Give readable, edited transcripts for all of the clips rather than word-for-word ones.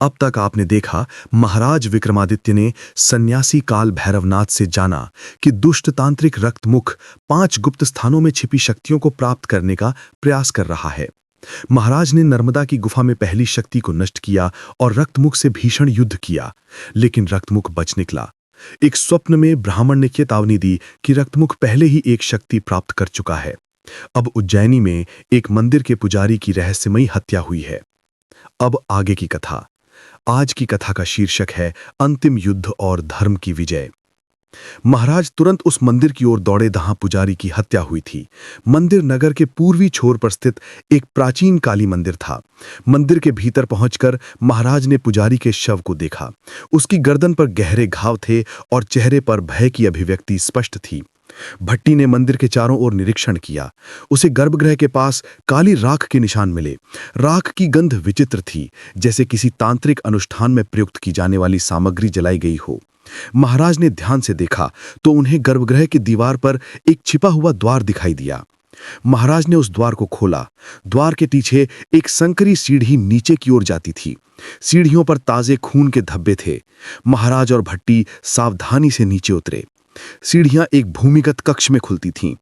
अब तक आपने देखा महाराज विक्रमादित्य ने सन्यासी काल भैरवनाथ से जाना कि दुष्ट तांत्रिक रक्तमुख 5 गुप्त स्थानों में छिपी शक्तियों को प्राप्त करने का प्रयास कर रहा है। महाराज ने नर्मदा की गुफा में पहली शक्ति को नष्ट किया और रक्तमुख से भीषण युद्ध किया, लेकिन रक्तमुख बच निकला। एक स्वप्न में ब्राह्मण ने चेतावनी दी कि रक्तमुख पहले ही एक शक्ति प्राप्त कर चुका है। अब उज्जैनी में एक मंदिर के पुजारी की रहस्यमयी हत्या हुई है। अब आगे की कथा। आज की कथा का शीर्षक है अंतिम युद्ध और धर्म की विजय। महाराज तुरंत उस मंदिर की ओर दौड़े जहां पुजारी की हत्या हुई थी। मंदिर नगर के पूर्वी छोर पर स्थित एक प्राचीन काली मंदिर था। मंदिर के भीतर पहुंचकर महाराज ने पुजारी के शव को देखा। उसकी गर्दन पर गहरे घाव थे और चेहरे पर भय की अभिव्यक्ति स्पष्ट थी। भट्टी ने मंदिर के चारों ओर निरीक्षण किया। उसे गर्भगृह के पास काली राख के निशान मिले। राख की गंध विचित्र थी, जैसे किसी तांत्रिक अनुष्ठान में प्रयुक्त की जाने वाली सामग्री जलाई गई हो। महाराज ने ध्यान से देखा तो उन्हें गर्भगृह की दीवार पर एक छिपा हुआ द्वार दिखाई दिया। महाराज ने उस द्वार को खोला। द्वार के पीछे एक संकरी सीढ़ी नीचे की ओर जाती थी। सीढ़ियों पर ताजे खून के धब्बे थे। महाराज और भट्टी सावधानी से नीचे उतरे। सीढ़ियां एक भूमिगत कक्ष में खुलती थीं।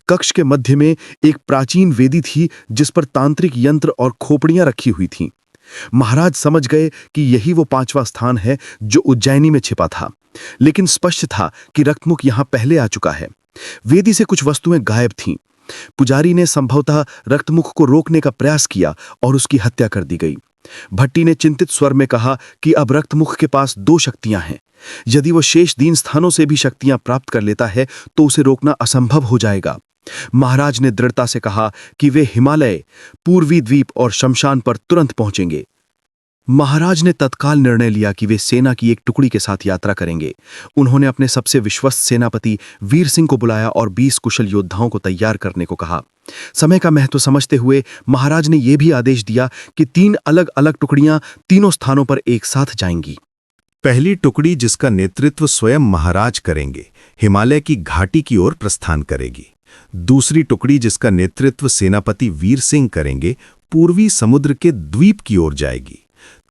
कक्ष के मध्य में एक प्राचीन वेदी थी जिस पर तांत्रिक यंत्र और खोपड़ियां रखी हुई थीं। महाराज समझ गए कि यही वो 5वां स्थान है जो उज्जैनी में छिपा था, लेकिन स्पष्ट था कि रक्तमुख यहां पहले आ चुका है। वेदी से कुछ वस्तुएं गायब थीं। पुजारी ने संभवतः रक्तमुख को रोकने का प्रयास किया और उसकी हत्या कर दी गई। भट्टी ने चिंतित स्वर में कहा कि अब रक्तमुख के पास 2 शक्तियां हैं। यदि वो शेष 3 स्थानों से भी शक्तियां प्राप्त कर लेता है तो उसे रोकना असंभव हो जाएगा। महाराज ने दृढ़ता से कहा कि वे हिमालय, पूर्वी द्वीप और शमशान पर तुरंत पहुंचेंगे। महाराज ने तत्काल निर्णय लिया कि वे सेना की एक टुकड़ी के साथ यात्रा करेंगे। उन्होंने अपने सबसे विश्वस्त सेनापति वीर सिंह को बुलाया और 20 कुशल योद्धाओं को तैयार करने को कहा। समय का महत्व समझते हुए महाराज ने यह भी आदेश दिया कि 3 अलग-अलग टुकड़ियां तीनों स्थानों पर एक साथ जाएंगी। पहली टुकड़ी, जिसका नेतृत्व स्वयं महाराज करेंगे, हिमालय की घाटी की ओर प्रस्थान करेगी। दूसरी टुकड़ी, जिसका नेतृत्व सेनापति वीर सिंह करेंगे, पूर्वी समुद्र के द्वीप की ओर जाएगी।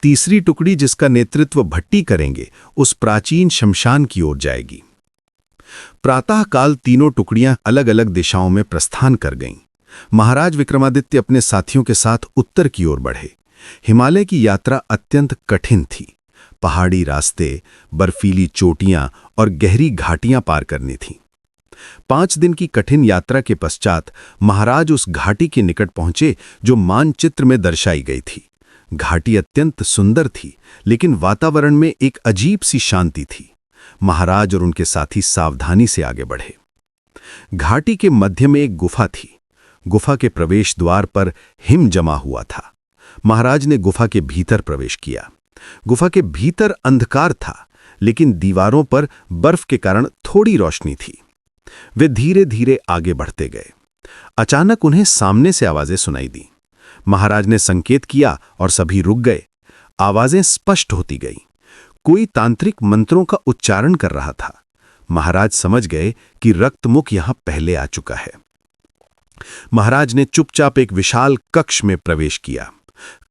तीसरी टुकड़ी, जिसका नेतृत्व भट्टी करेंगे, उस प्राचीन शमशान की ओर जाएगी। प्रातःकाल तीनों टुकड़ियां अलग अलग दिशाओं में प्रस्थान कर गईं। महाराज विक्रमादित्य अपने साथियों के साथ उत्तर की ओर बढ़े। हिमालय की यात्रा अत्यंत कठिन थी। पहाड़ी रास्ते, बर्फीली चोटियां और गहरी घाटियां पार करनी थीं। 5 दिन की कठिन यात्रा के पश्चात महाराज उस घाटी के निकट पहुंचे जो मानचित्र में दर्शाई गई थी। घाटी अत्यंत सुंदर थी, लेकिन वातावरण में एक अजीब सी शांति थी। महाराज और उनके साथी सावधानी से आगे बढ़े। घाटी के मध्य में एक गुफा थी। गुफा के प्रवेश द्वार पर हिम जमा हुआ था। महाराज ने गुफा के भीतर प्रवेश किया। गुफा के भीतर अंधकार था, लेकिन दीवारों पर बर्फ के कारण थोड़ी रोशनी थी। वे धीरे धीरे आगे बढ़ते गए। अचानक उन्हें सामने से आवाजें सुनाई दी। महाराज ने संकेत किया और सभी रुक गए। आवाजें स्पष्ट होती गईं। कोई तांत्रिक मंत्रों का उच्चारण कर रहा था। महाराज समझ गए कि रक्तमुख यहां पहले आ चुका है। महाराज ने चुपचाप एक विशाल कक्ष में प्रवेश किया।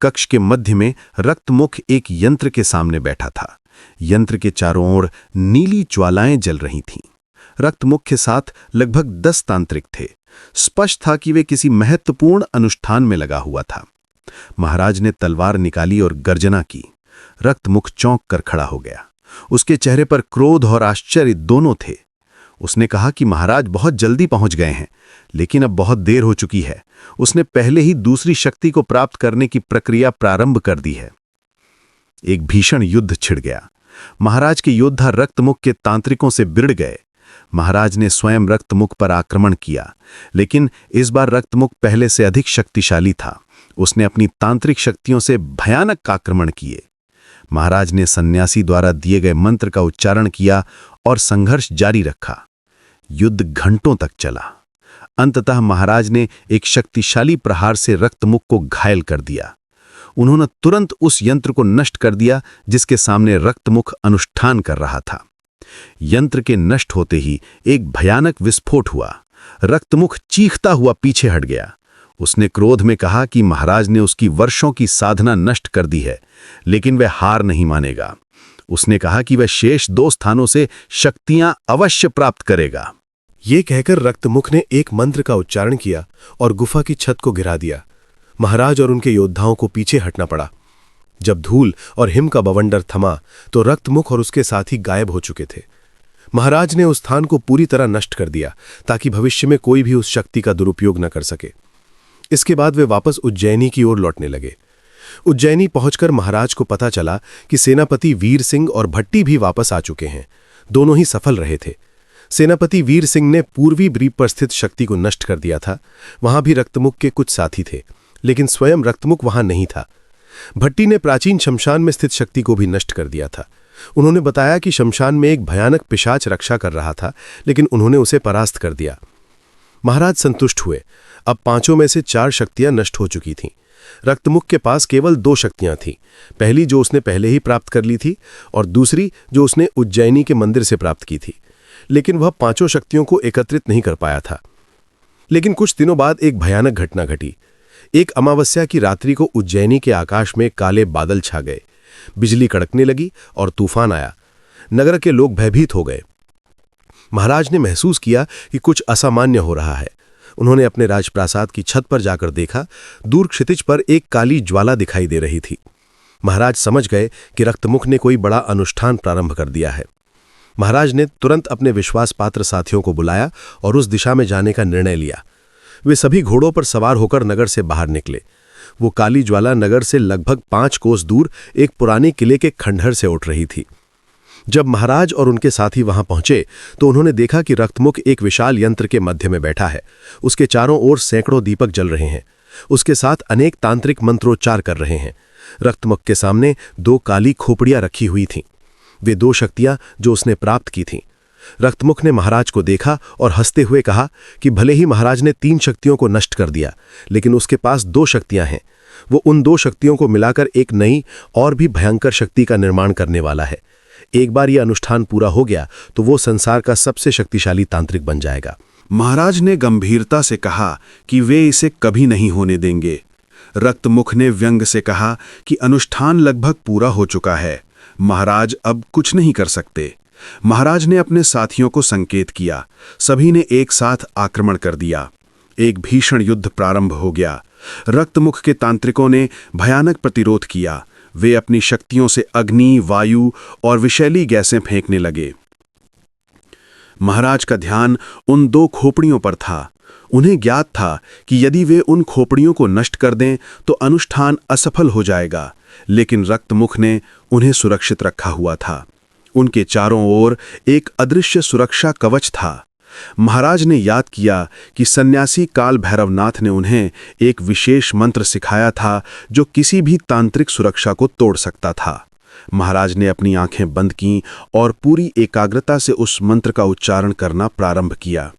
कक्ष के मध्य में रक्तमुख एक यंत्र के सामने बैठा था। यंत्र के चारों ओर नीली ज्वालाएं जल रही थीं। रक्तमुख के साथ लगभग 10 तांत्रिक थे। स्पष्ट था कि वे किसी महत्वपूर्ण अनुष्ठान में लगा हुआ था। महाराज ने तलवार निकाली और गर्जना की। रक्तमुख चौंक कर खड़ा हो गया। उसके चेहरे पर क्रोध और आश्चर्य दोनों थे। उसने कहा कि महाराज बहुत जल्दी पहुंच गए हैं, लेकिन अब बहुत देर हो चुकी है। उसने पहले ही दूसरी शक्ति को प्राप्त करने की प्रक्रिया प्रारंभ कर दी है। एक भीषण युद्ध छिड़ गया। महाराज के योद्धा रक्तमुख के तांत्रिकों से भिड़ गए। महाराज ने स्वयं रक्तमुख पर आक्रमण किया, लेकिन इस बार रक्तमुख पहले से अधिक शक्तिशाली था। उसने अपनी तांत्रिक शक्तियों से भयानक आक्रमण किए। महाराज ने सन्यासी द्वारा दिए गए मंत्र का उच्चारण किया और संघर्ष जारी रखा। युद्ध घंटों तक चला। अंततः महाराज ने एक शक्तिशाली प्रहार से रक्तमुख को घायल कर दिया। उन्होंने तुरंत उस यंत्र को नष्ट कर दिया जिसके सामने रक्तमुख अनुष्ठान कर रहा था। यंत्र के नष्ट होते ही एक भयानक विस्फोट हुआ। रक्तमुख चीखता हुआ पीछे हट गया। उसने क्रोध में कहा कि महाराज ने उसकी वर्षों की साधना नष्ट कर दी है, लेकिन वह हार नहीं मानेगा। उसने कहा कि वह शेष 2 स्थानों से शक्तियां अवश्य प्राप्त करेगा। ये कहकर रक्तमुख ने एक मंत्र का उच्चारण किया और गुफा की छत को गिरा दिया। महाराज और उनके योद्धाओं को पीछे हटना पड़ा। जब धूल और हिम का बवंडर थमा तो रक्तमुख और उसके साथी गायब हो चुके थे। महाराज ने उस स्थान को पूरी तरह नष्ट कर दिया ताकि भविष्य में कोई भी उस शक्ति का दुरुपयोग न कर सके। इसके बाद वे वापस उज्जैनी की ओर लौटने लगे। उज्जैनी पहुंचकर महाराज को पता चला कि सेनापति वीर सिंह और भट्टी भी वापस आ चुके हैं। दोनों ही सफल रहे थे। सेनापति वीर सिंह ने पूर्वी ब्रीप पर स्थित शक्ति को नष्ट कर दिया था। वहां भी रक्तमुख के कुछ साथी थे, लेकिन स्वयं रक्तमुख वहां नहीं था। भट्टी ने प्राचीन शमशान में स्थित शक्ति को भी नष्ट कर दिया था। उन्होंने बताया कि शमशान में एक भयानक पिशाच रक्षा कर रहा था, लेकिन उन्होंने उसे परास्त कर दिया। महाराज संतुष्ट हुए। अब 5 में से 4 शक्तियां नष्ट हो चुकी थीं। रक्तमुख के पास केवल 2 शक्तियां थीं। पहली जो उसने पहले ही प्राप्त कर ली थी और दूसरी जो उसने उज्जैनी के मंदिर से प्राप्त की थी, लेकिन वह 5 शक्तियों को एकत्रित नहीं कर पाया था। लेकिन कुछ दिनों बाद एक भयानक घटना घटी। एक अमावस्या की रात्रि को उज्जैनी के आकाश में काले बादल छा गए, बिजली कड़कने लगी और तूफान आया। नगर के लोग भयभीत हो गए। महाराज ने महसूस किया कि कुछ असामान्य हो रहा है। उन्होंने अपने राजप्रासाद की छत पर जाकर देखा। दूर क्षितिज पर एक काली ज्वाला दिखाई दे रही थी। महाराज समझ गए कि रक्तमुख ने कोई बड़ा अनुष्ठान प्रारंभ कर दिया है। महाराज ने तुरंत अपने विश्वास पात्र साथियों को बुलाया और उस दिशा में जाने का निर्णय लिया। वे सभी घोड़ों पर सवार होकर नगर से बाहर निकले। वो काली ज्वाला नगर से लगभग 5 कोस दूर एक पुराने किले के खंडहर से उठ रही थी। जब महाराज और उनके साथी वहां पहुंचे तो उन्होंने देखा कि रक्तमुख एक विशाल यंत्र के मध्य में बैठा है। उसके चारों ओर सैकड़ों दीपक जल रहे हैं। उसके साथ अनेक तांत्रिक मंत्रोच्चार कर रहे हैं। रक्तमुख के सामने 2 काली खोपड़ियां रखी हुई थीं। वे 2 शक्तियां जो उसने प्राप्त की थीं। रक्तमुख ने महाराज को देखा और हंसते हुए कहा कि भले ही महाराज ने 3 शक्तियों को नष्ट कर दिया, लेकिन उसके पास 2 शक्तियां हैं। वो उन 2 शक्तियों को मिलाकर एक नई और भी भयंकर शक्ति का निर्माण करने वाला है। एक बार यह अनुष्ठान पूरा हो गया तो वो संसार का सबसे शक्तिशाली तांत्रिक बन जाएगा। महाराज ने गंभीरता से कहा कि वे इसे कभी नहीं होने देंगे। रक्तमुख ने व्यंग से कहा कि अनुष्ठान लगभग पूरा हो चुका है, महाराज अब कुछ नहीं कर सकते। महाराज ने अपने साथियों को संकेत किया। सभी ने एक साथ आक्रमण कर दिया। एक भीषण युद्ध प्रारंभ हो गया। रक्तमुख के तांत्रिकों ने भयानक प्रतिरोध किया। वे अपनी शक्तियों से अग्नि, वायु और विषैली गैसें फेंकने लगे। महाराज का ध्यान उन 2 खोपड़ियों पर था। उन्हें ज्ञात था कि यदि वे उन खोपड़ियों को नष्ट कर दें तो अनुष्ठान असफल हो जाएगा, लेकिन रक्तमुख ने उन्हें सुरक्षित रखा हुआ था। उनके चारों ओर एक अदृश्य सुरक्षा कवच था। महाराज ने याद किया कि सन्यासी काल भैरवनाथ ने उन्हें एक विशेष मंत्र सिखाया था जो किसी भी तांत्रिक सुरक्षा को तोड़ सकता था। महाराज ने अपनी आंखें बंद कीं और पूरी एकाग्रता से उस मंत्र का उच्चारण करना प्रारंभ किया।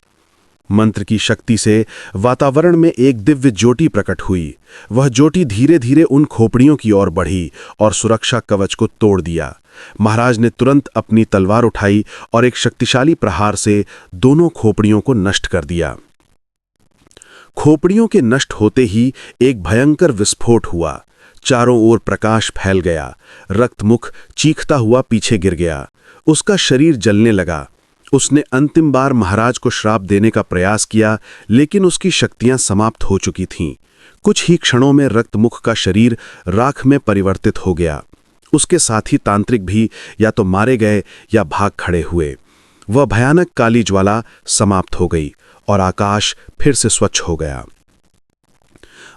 मंत्र की शक्ति से वातावरण में एक दिव्य ज्योति प्रकट हुई। वह ज्योति धीरे धीरे उन खोपड़ियों की ओर बढ़ी और सुरक्षा कवच को तोड़ दिया। महाराज ने तुरंत अपनी तलवार उठाई और एक शक्तिशाली प्रहार से दोनों खोपड़ियों को नष्ट कर दिया। खोपड़ियों के नष्ट होते ही एक भयंकर विस्फोट हुआ। चारों ओर प्रकाश फैल गया। रक्तमुख चीखता हुआ पीछे गिर गया। उसका शरीर जलने लगा। उसने अंतिम बार महाराज को श्राप देने का प्रयास किया, लेकिन उसकी शक्तियां समाप्त हो चुकी थीं। कुछ ही क्षणों में रक्तमुख का शरीर राख में परिवर्तित हो गया। उसके साथी तांत्रिक भी या तो मारे गए या भाग खड़े हुए। वह भयानक काली ज्वाला समाप्त हो गई और आकाश फिर से स्वच्छ हो गया।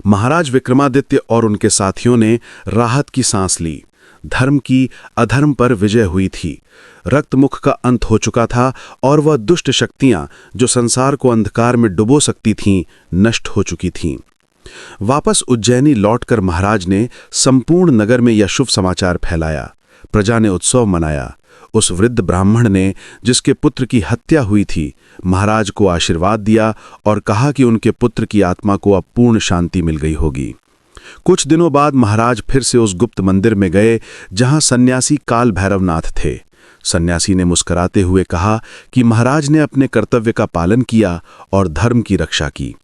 महाराज विक्रमादित्य और उनके साथियों ने राहत की सांस ली। धर्म की अधर्म पर विजय हुई थी। रक्तमुख का अंत हो चुका था और वह दुष्ट शक्तियां जो संसार को अंधकार में डुबो सकती थीं, नष्ट हो चुकी थीं। वापस उज्जैनी लौटकर महाराज ने संपूर्ण नगर में यह शुभ समाचार फैलाया। प्रजा ने उत्सव मनाया। उस वृद्ध ब्राह्मण ने, जिसके पुत्र की हत्या हुई थी, महाराज को आशीर्वाद दिया और कहा कि उनके पुत्र की आत्मा को अब पूर्ण शांति मिल गई होगी। कुछ दिनों बाद महाराज फिर से उस गुप्त मंदिर में गए जहां सन्यासी काल भैरवनाथ थे। सन्यासी ने मुस्कुराते हुए कहा कि महाराज ने अपने कर्तव्य का पालन किया और धर्म की रक्षा की।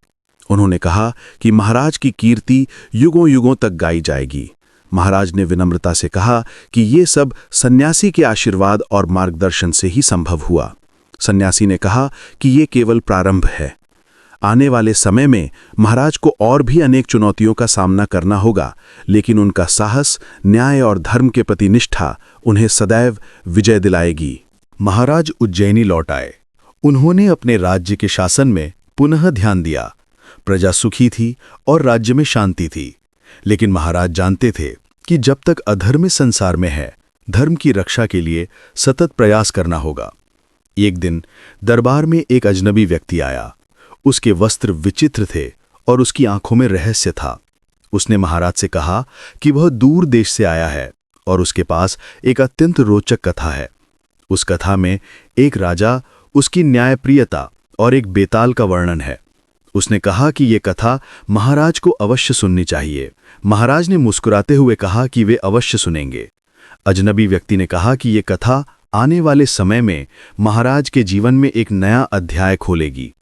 उन्होंने कहा कि महाराज की कीर्ति युगों युगों तक गाई जाएगी। महाराज ने विनम्रता से कहा कि ये सब सन्यासी के आशीर्वाद और मार्गदर्शन से ही संभव हुआ। सन्यासी ने कहा कि ये केवल प्रारंभ है। आने वाले समय में महाराज को और भी अनेक चुनौतियों का सामना करना होगा, लेकिन उनका साहस, न्याय और धर्म के प्रति निष्ठा उन्हें सदैव विजय दिलाएगी। महाराज उज्जैनी लौट आए। उन्होंने अपने राज्य के शासन में पुनः ध्यान दिया। प्रजा सुखी थी और राज्य में शांति थी। लेकिन महाराज जानते थे कि जब तक अधर्म इस संसार में है, धर्म की रक्षा के लिए सतत प्रयास करना होगा। एक दिन दरबार में एक अजनबी व्यक्ति आया। उसके वस्त्र विचित्र थे और उसकी आंखों में रहस्य था। उसने महाराज से कहा कि वह दूर देश से आया है और उसके पास एक अत्यंत रोचक कथा है। उस कथा में एक राजा, उसकी न्यायप्रियता और एक बेताल का वर्णन है। उसने कहा कि ये कथा महाराज को अवश्य सुननी चाहिए। महाराज ने मुस्कुराते हुए कहा कि वे अवश्य सुनेंगे। अजनबी व्यक्ति ने कहा कि ये कथा आने वाले समय में महाराज के जीवन में एक नया अध्याय खोलेगी।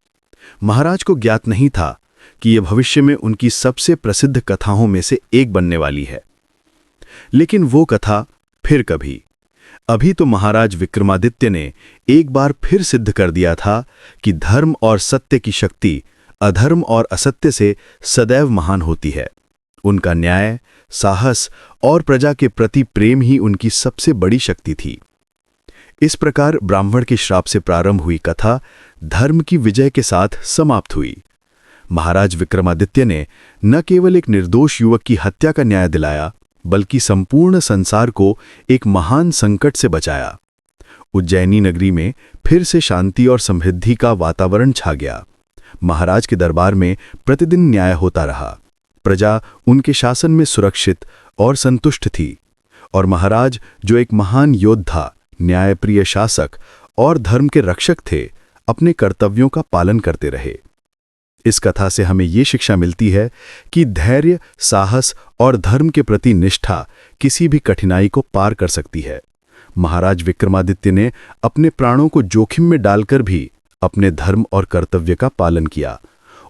महाराज को ज्ञात नहीं था कि यह भविष्य में उनकी सबसे प्रसिद्ध कथाओं में से एक बनने वाली है। लेकिन वो कथा फिर कभी। अभी तो महाराज विक्रमादित्य ने एक बार फिर सिद्ध कर दिया था कि धर्म और सत्य की शक्ति अधर्म और असत्य से सदैव महान होती है। उनका न्याय, साहस और प्रजा के प्रति प्रेम ही उनकी सबसे बड़ी शक्ति थी। इस प्रकार ब्राह्मण के श्राप से प्रारंभ हुई कथा धर्म की विजय के साथ समाप्त हुई। महाराज विक्रमादित्य ने न केवल एक निर्दोष युवक की हत्या का न्याय दिलाया, बल्कि संपूर्ण संसार को एक महान संकट से बचाया। उज्जैनी नगरी में फिर से शांति और समृद्धि का वातावरण छा गया। महाराज के दरबार में प्रतिदिन न्याय होता रहा। प्रजा उनके शासन में सुरक्षित और संतुष्ट थी और महाराज, जो एक महान योद्धा, न्यायप्रिय शासक और धर्म के रक्षक थे, अपने कर्तव्यों का पालन करते रहे। इस कथा से हमें ये शिक्षा मिलती है कि धैर्य, साहस और धर्म के प्रति निष्ठा किसी भी कठिनाई को पार कर सकती है। महाराज विक्रमादित्य ने अपने प्राणों को जोखिम में डालकर भी अपने धर्म और कर्तव्य का पालन किया।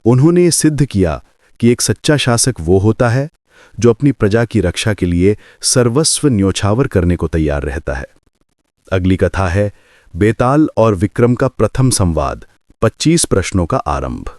उन्होंने ये सिद्ध किया कि एक सच्चा शासक वो होता है जो अपनी प्रजा की रक्षा के लिए सर्वस्व न्योछावर करने को तैयार रहता है। अगली कथा है बेताल और विक्रम का प्रथम संवाद, 25 प्रश्नों का आरंभ।